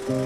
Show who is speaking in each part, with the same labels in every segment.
Speaker 1: The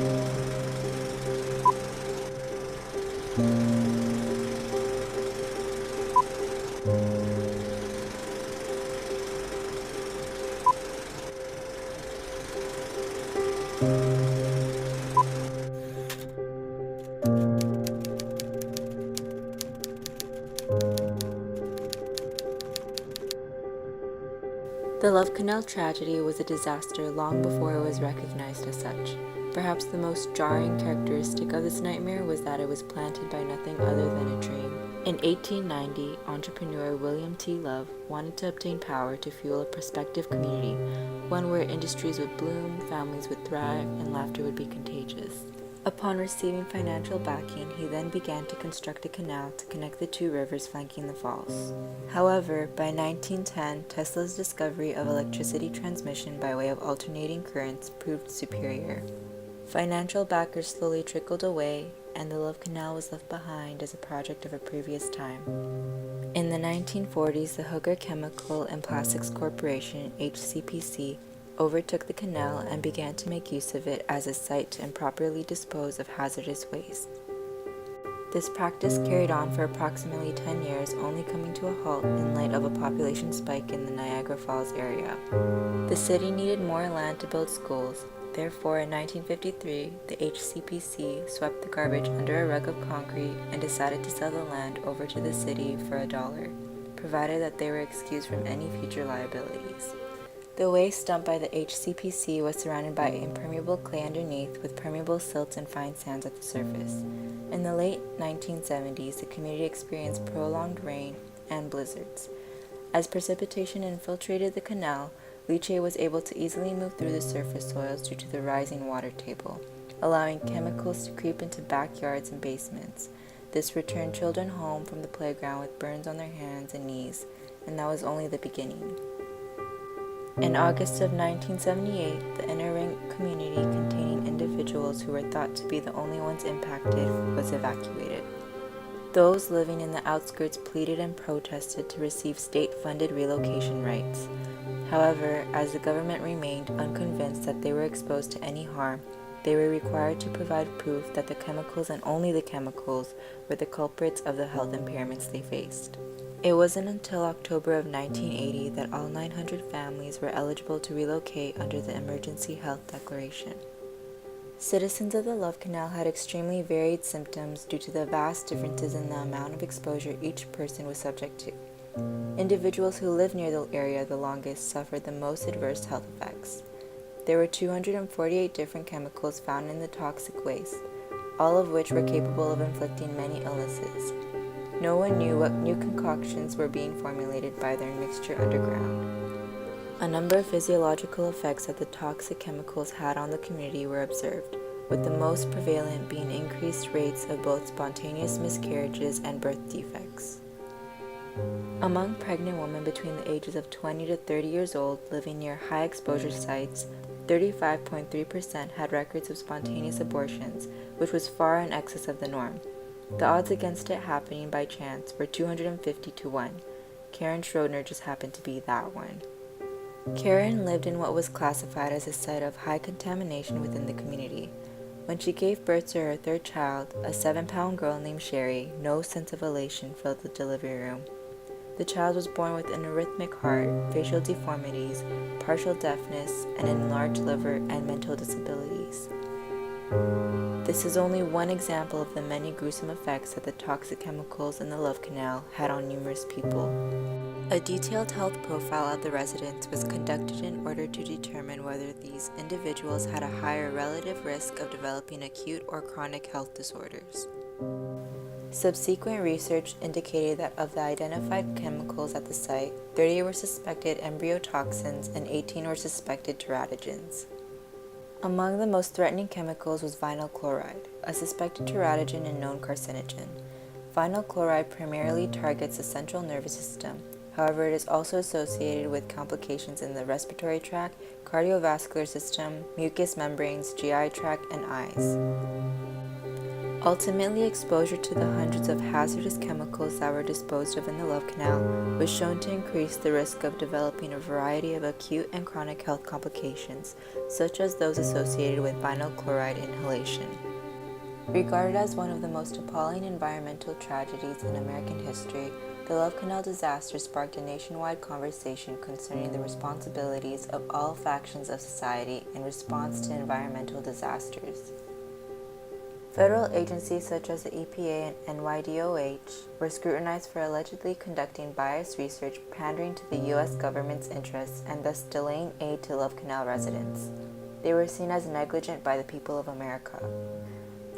Speaker 1: Love Canal tragedy was a disaster long before it was recognized as such. Perhaps the most jarring characteristic of this nightmare was that it was planted by nothing other than a dream. In 1890, entrepreneur William T. Love wanted to obtain power to fuel a prospective community, one where industries would bloom, families would thrive, and laughter would be contagious. Upon receiving financial backing, he then began to construct a canal to connect the two rivers flanking the falls. However, by 1910, Tesla's discovery of electricity transmission by way of alternating currents proved superior. Financial backers slowly trickled away, and the Love Canal was left behind as a project of a previous time. In the 1940s, the Hooker Chemical and Plastics Corporation, HCPC, overtook the canal and began to make use of it as a site to improperly dispose of hazardous waste. This practice carried on for approximately 10 years, only coming to a halt in light of a population spike in the Niagara Falls area. The city needed more land to build schools. Therefore, in 1953, the HCPC swept the garbage under a rug of concrete and decided to sell the land over to the city for $1, provided that they were excused from any future liabilities. The waste dumped by the HCPC was surrounded by impermeable clay underneath, with permeable silts and fine sands at the surface. In the late 1970s, the community experienced prolonged rain and blizzards. As precipitation infiltrated the canal, leachate was able to easily move through the surface soils due to the rising water table, allowing chemicals to creep into backyards and basements. This returned children home from the playground with burns on their hands and knees, and that was only the beginning. In August of 1978, the inner ring community, containing individuals who were thought to be the only ones impacted, was evacuated. Those living in the outskirts pleaded and protested to receive state-funded relocation rights. However, as the government remained unconvinced that they were exposed to any harm, they were required to provide proof that the chemicals and only the chemicals were the culprits of the health impairments they faced. It wasn't until October of 1980 that all 900 families were eligible to relocate under the Emergency Health Declaration. Citizens of the Love Canal had extremely varied symptoms due to the vast differences in the amount of exposure each person was subject to. Individuals who lived near the area the longest suffered the most adverse health effects. There were 248 different chemicals found in the toxic waste, all of which were capable of inflicting many illnesses. No one knew what new concoctions were being formulated by their mixture underground. A number of physiological effects that the toxic chemicals had on the community were observed, with the most prevalent being increased rates of both spontaneous miscarriages and birth defects. Among pregnant women between the ages of 20 to 30 years old living near high exposure sites, 35.3% had records of spontaneous abortions, which was far in excess of the norm. The odds against it happening by chance were 250 to 1. Karen Schrodner just happened to be that one. Karen lived in what was classified as a site of high contamination within the community. When she gave birth to her third child, a 7-pound girl named Sherry, no sense of elation filled the delivery room. The child was born with an arrhythmic heart, facial deformities, partial deafness, an enlarged liver, and mental disabilities. This is only one example of the many gruesome effects that the toxic chemicals in the Love Canal had on numerous people. A detailed health profile of the residents was conducted in order to determine whether these individuals had a higher relative risk of developing acute or chronic health disorders. Subsequent research indicated that of the identified chemicals at the site, 30 were suspected embryotoxins and 18 were suspected teratogens. Among the most threatening chemicals was vinyl chloride, a suspected teratogen and known carcinogen. Vinyl chloride primarily targets the central nervous system. However, it is also associated with complications in the respiratory tract, cardiovascular system, mucous membranes, GI tract, and eyes. Ultimately, exposure to the hundreds of hazardous chemicals that were disposed of in the Love Canal was shown to increase the risk of developing a variety of acute and chronic health complications, such as those associated with vinyl chloride inhalation. Regarded as one of the most appalling environmental tragedies in American history, the Love Canal disaster sparked a nationwide conversation concerning the responsibilities of all factions of society in response to environmental disasters. Federal agencies such as the EPA and NYDOH were scrutinized for allegedly conducting biased research pandering to the U.S. government's interests and thus delaying aid to Love Canal residents. They were seen as negligent by the people of America.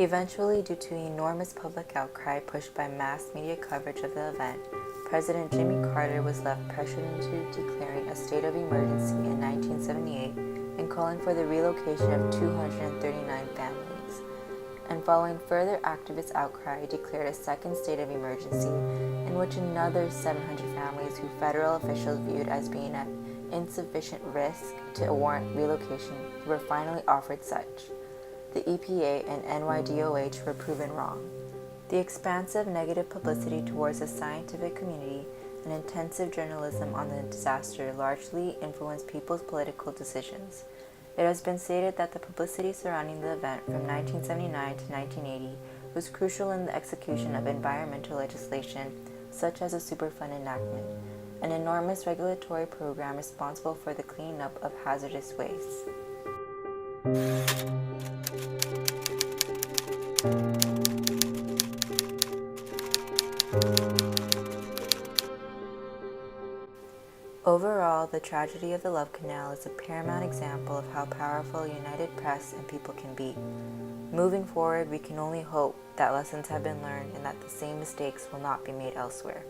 Speaker 1: Eventually, due to enormous public outcry pushed by mass media coverage of the event, President Jimmy Carter was left pressured into declaring a state of emergency in 1978 and calling for the relocation of 239 families. And following further activist outcry, declared a second state of emergency in which another 700 families who federal officials viewed as being at insufficient risk to warrant relocation were finally offered such. The EPA and NYDOH were proven wrong. The expansive negative publicity towards the scientific community and intensive journalism on the disaster largely influenced people's political decisions. It has been stated that the publicity surrounding the event from 1979 to 1980 was crucial in the execution of environmental legislation such as the Superfund enactment, an enormous regulatory program responsible for the cleaning up of hazardous waste. Overall, the tragedy of the Love Canal is a paramount example of how powerful a united press and people can be. Moving forward, we can only hope that lessons have been learned and that the same mistakes will not be made elsewhere.